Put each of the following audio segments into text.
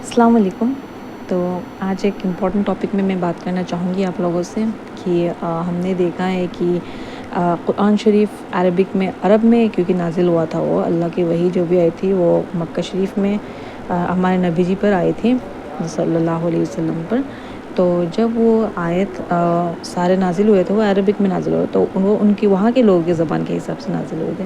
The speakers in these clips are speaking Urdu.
السلام علیکم۔ تو آج ایک امپورٹنٹ ٹاپک میں بات کرنا چاہوں گی آپ لوگوں سے کہ ہم نے دیکھا ہے کہ قرآن شریف عرب میں کیونکہ نازل ہوا تھا، وہ اللہ کی وحی جو بھی آئی تھی وہ مکہ شریف میں ہمارے نبی جی پر آئی تھی صلی اللہ علیہ وسلم پر۔ تو جب وہ آیت سارے نازل ہوئے تھے وہ عربک میں نازل ہوئے، تو وہ ان کی وہاں کے لوگوں کی زبان کے حساب سے نازل ہوئے تھے۔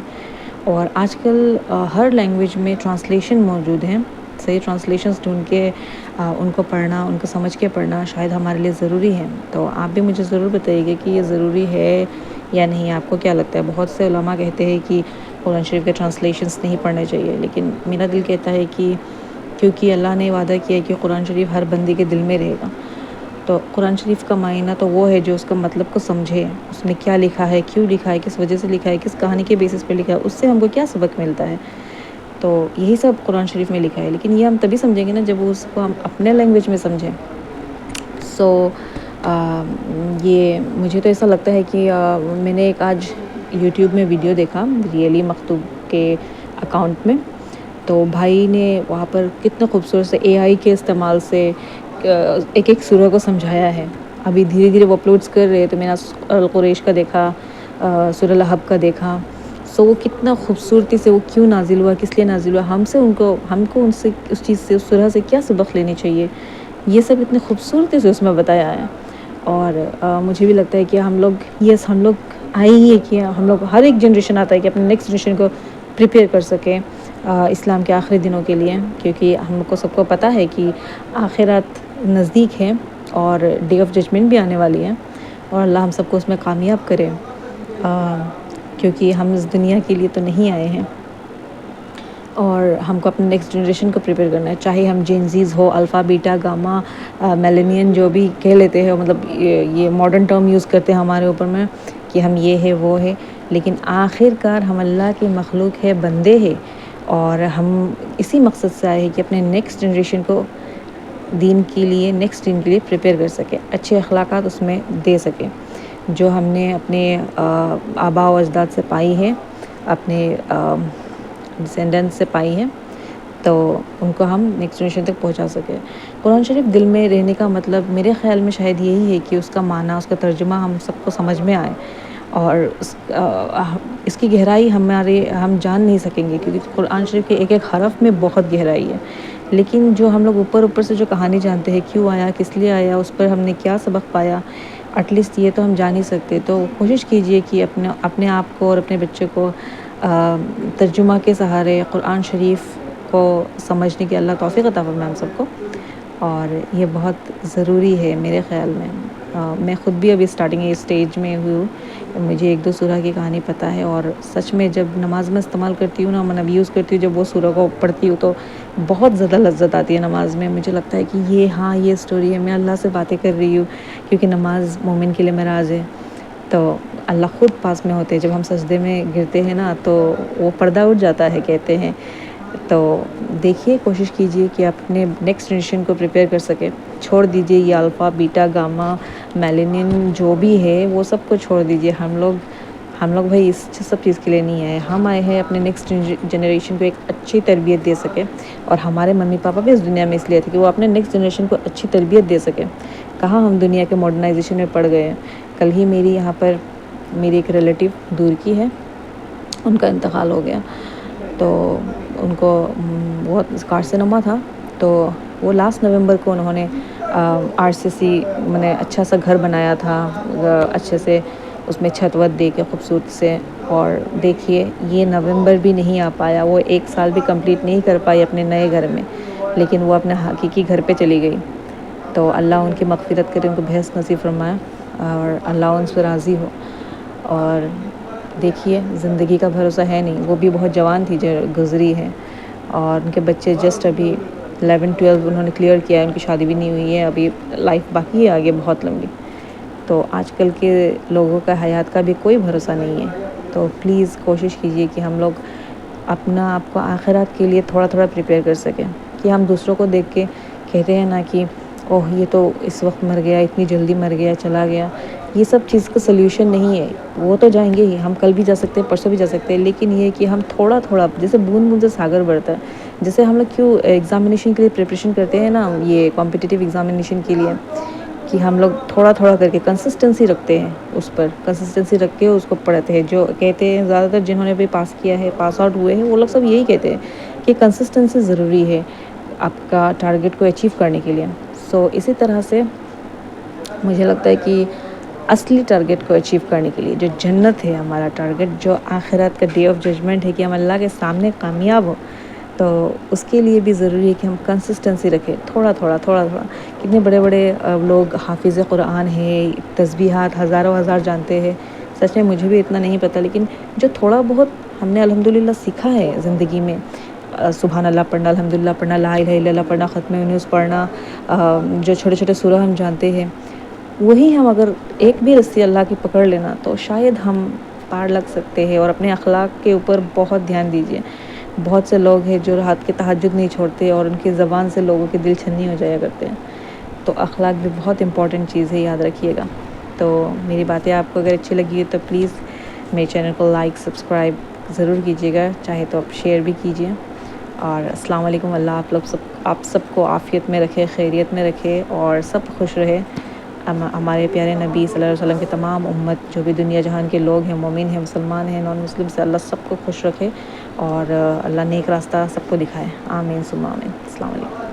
اور آج کل ہر لینگویج میں ٹرانسلیشن موجود ہیں، صحیح ٹرانسلیشنز ڈھونڈ کے ان کو پڑھنا، ان کو سمجھ کے پڑھنا شاید ہمارے لیے ضروری ہے۔ تو آپ بھی مجھے ضرور بتائیے گا کہ یہ ضروری ہے یا نہیں، آپ کو کیا لگتا ہے؟ بہت سے علماء کہتے ہیں کہ قرآن شریف کے ٹرانسلیشنز نہیں پڑھنے چاہیے، لیکن میرا دل کہتا ہے کہ کیونکہ اللہ نے وعدہ کیا ہے کہ قرآن شریف ہر بندے کے دل میں رہے گا، تو قرآن شریف کا معنی تو وہ ہے جو اس کا مطلب کو سمجھے، اس میں کیا لکھا ہے، کیوں لکھا ہے، کس وجہ سے لکھا ہے، کس کہانی کے بیسس پہ لکھا ہے، اس سے ہم کو کیا سبق ملتا ہے۔ تو یہی سب قرآن شریف میں لکھا ہے، لیکن یہ ہم تبھی سمجھیں گے نا جب اس کو ہم اپنے لینگویج میں سمجھیں۔ یہ مجھے تو ایسا لگتا ہے کہ میں نے ایک آج یوٹیوب میں ویڈیو دیکھا ریئلی مختوب کے اکاؤنٹ میں، تو بھائی نے وہاں پر کتنے خوبصورت سے اے آئی کے استعمال سے ایک ایک سورہ کو سمجھایا ہے۔ ابھی دھیرے دھیرے وہ اپلوڈس کر رہے، تو میں نے القریش کا دیکھا، سورہ لہب کا دیکھا، وہ کتنا خوبصورتی سے وہ کیوں نازل ہوا، کس لیے نازل ہوا، ہم کو ان سے اس چیز سے، اس سورہ سے کیا سبق لینی چاہیے، یہ سب اتنے خوبصورتی سے اس میں بتایا ہے۔ اور مجھے بھی لگتا ہے کہ ہم لوگ آئے ہی ہے کہ ہم لوگ ہر ایک جنریشن آتا ہے کہ اپنے نیکسٹ جنریشن کو پریپیئر کر سکیں اسلام کے آخری دنوں کے لیے، کیونکہ ہم کو سب کو پتہ ہے کہ آخرت نزدیک ہے اور ڈے آف ججمنٹ بھی آنے والی ہے، اور اللہ ہم سب کو اس میں کامیاب کرے، کیونکہ ہم اس دنیا کے لیے تو نہیں آئے ہیں، اور ہم کو اپنے نیکسٹ جنریشن کو پریپیئر کرنا ہے، چاہے ہم جینزیز ہو، الفا بیٹا گاما میلینین جو بھی کہہ لیتے ہیں، مطلب یہ ماڈرن ٹرم یوز کرتے ہیں ہمارے اوپر میں کہ ہم یہ ہے وہ ہے، لیکن آخر کار ہم اللہ کی مخلوق ہے، بندے ہیں، اور ہم اسی مقصد سے آئے ہیں کہ اپنے نیکسٹ جنریشن کو دین کے لیے پریپیئر کر سکے، اچھے اخلاقات اس میں دے سکے، جو ہم نے اپنے آباء و اجداد سے پائی ہے، اپنے ڈسینڈنٹ سے پائی ہے، تو ان کو ہم نیکسٹ جنریشن تک پہنچا سکے۔ قرآن شریف دل میں رہنے کا مطلب میرے خیال میں شاید یہی ہے کہ اس کا معنی، اس کا ترجمہ ہم سب کو سمجھ میں آئے، اور اس کی گہرائی ہم جان نہیں سکیں گے، کیونکہ قرآن شریف کے ایک ایک حرف میں بہت گہرائی ہے، لیکن جو ہم لوگ اوپر سے جو کہانی جانتے ہیں، کیوں آیا، کس لیے آیا، اس پر ہم نے کیا سبق پایا، ایٹ لیسٹ یہ تو ہم جان ہی سکتے۔ تو کوشش کیجئے کہ اپنے آپ کو اور اپنے بچے کو ترجمہ کے سہارے قرآن شریف کو سمجھنے کی اللہ توفیق عطا فرمائے ہم سب کو، اور یہ بہت ضروری ہے میرے خیال میں۔ میں خود بھی ابھی اسٹارٹنگ اسٹیج میں ہوں، مجھے ایک دو سورہ کی کہانی پتہ ہے، اور سچ میں جب نماز میں استعمال کرتی ہوں نا، میں یوز کرتی ہوں، جب وہ سورہ کو پڑھتی ہوں تو بہت زیادہ لذت آتی ہے نماز میں۔ مجھے لگتا ہے کہ یہ اسٹوری ہے، میں اللہ سے باتیں کر رہی ہوں، کیونکہ نماز مومن کے لیے معراج ہے، تو اللہ خود پاس میں ہوتے ہیں، جب ہم سجدے میں گرتے ہیں نا تو وہ پردہ اٹھ جاتا ہے کہتے ہیں۔ تو دیکھیے، کوشش کیجئے کہ اپنے نیکسٹ جنریشن کو پریپیئر کر سکے، چھوڑ دیجئے یہ الفا بیٹا گاما میلینین جو بھی ہے وہ سب کو چھوڑ دیجئے۔ ہم لوگ بھائی اس سب چیز کے لیے نہیں آئے، ہم آئے ہیں اپنے نیکسٹ جنریشن کو ایک اچھی تربیت دے سکے، اور ہمارے ممی پاپا بھی اس دنیا میں اس لیے تھے کہ وہ اپنے نیکسٹ جنریشن کو اچھی تربیت دے سکے۔ کہاں ہم دنیا کے ماڈرنائزیشن میں پڑ گئے ہیں۔ کل ہی یہاں پر میری ایک ریلیٹیو دور کی ہے، ان کا انتقال ہو گیا، تو ان کو بہت کارسینوما تھا، تو وہ لاسٹ نومبر کو انہوں نے RCC میں نے اچھا سا گھر بنایا تھا، اچھے سے اس میں چھت وت دے کے خوبصورت سے، اور دیکھیے یہ نومبر بھی نہیں آ پایا، وہ 1 سال بھی کمپلیٹ نہیں کر پائی اپنے نئے گھر میں، لیکن وہ اپنے حقیقی گھر پہ چلی گئی۔ تو اللہ ان کی مغفرت کرے، ان کو بہشت نصیب فرمائے، اور اللہ ان سے راضی ہو۔ اور دیکھیے زندگی کا بھروسہ ہے نہیں، وہ بھی بہت جوان تھی جو گزری ہے، اور ان کے بچے جسٹ ابھی 11-12 انہوں نے کلیئر کیا ہے، ان کی شادی بھی نہیں ہوئی ہے، ابھی لائف باقی ہے آگے بہت لمبی۔ تو آج کل کے لوگوں کا حیات کا بھی کوئی بھروسہ نہیں ہے، تو پلیز کوشش کیجئے کہ ہم لوگ اپنا آپ کو آخرات کے لیے تھوڑا تھوڑا پریپیئر کر سکیں، کہ ہم دوسروں کو دیکھ کے کہتے ہیں نا کہ اوہ یہ تو اس وقت مر گیا، اتنی جلدی مر گیا، چلا گیا، یہ سب چیز کا سلیوشن نہیں ہے۔ وہ تو جائیں گے ہی، ہم کل بھی جا سکتے ہیں، پرسوں بھی جا سکتے ہیں، لیکن یہ کہ ہم تھوڑا تھوڑا، جیسے بوند بوند سے ساگر بڑھتا ہے، جیسے ہم لوگ کیوں ایگزامینیشن کے لیے پریپریشن کرتے ہیں نا، یہ کمپٹیٹیو ایگزامینیشن کے لیے، کہ ہم لوگ تھوڑا تھوڑا کر کے کنسسٹنسی رکھتے ہیں، اس پر کنسسٹنسی رکھ کے اس کو پڑھتے ہیں. جو کہتے ہیں زیادہ تر جنہوں نے بھی پاس کیا ہے، پاس آؤٹ ہوئے ہیں، وہ لوگ سب یہی کہتے ہیں کہ کنسسٹنسی ضروری ہے آپ کا ٹارگیٹ کو اچیو کرنے کے لیے. سو اسی طرح سے مجھے لگتا ہے کہ اصلی ٹارگیٹ کو اچیو کرنے کے لیے جو جنت ہے ہمارا ٹارگیٹ، جو آخرت کا ڈے آف ججمنٹ ہے کہ ہم اللہ کے سامنے کامیاب ہو، تو اس کے لیے بھی ضروری ہے کہ ہم کنسسٹنسی رکھیں، تھوڑا تھوڑا تھوڑا تھوڑا. کتنے بڑے بڑے لوگ حافظ قرآن ہیں، تسبیحات ہزاروں ہزار جانتے ہیں. سچ میں مجھے بھی اتنا نہیں پتہ، لیکن جو تھوڑا بہت ہم نے الحمدللہ سیکھا ہے زندگی میں، سبحان اللہ پڑھنا، الحمدللہ پڑھنا، لا الہ الا اللہ پڑھنا، ختم یونس پڑھنا، جو چھوٹے چھوٹے سورہ ہم جانتے ہیں، وہی ہم اگر ایک بھی رسی اللہ کی پکڑ لینا تو شاید ہم پار لگ سکتے ہیں. اور اپنے اخلاق کے اوپر بہت دھیان دیجیے. بہت سے لوگ ہیں جو رات کے تہجد نہیں چھوڑتے اور ان کی زبان سے لوگوں کے دل چھنی ہو جایا کرتے ہیں. تو اخلاق بھی بہت امپورٹنٹ چیز ہے، یاد رکھیے گا. تو میری باتیں آپ کو اگر اچھی لگی ہے تو پلیز میرے چینل کو لائک سبسکرائب ضرور کیجیے گا، چاہے تو آپ شیئر بھی کیجیے. اور السلام علیکم. اللہ آپ سب کو عافیت میں رکھے، خیریت میں رکھے اور سب خوش رہے. ہمارے پیارے نبی صلی اللہ علیہ وسلم کے تمام امت، جو بھی دنیا جہان کے لوگ ہیں، مومن ہیں، مسلمان ہیں، نان مسلم سے، اللہ سب کو خوش رکھے اور اللہ نیک راستہ سب کو دکھائے. آمین ثم آمین. السلام علیکم.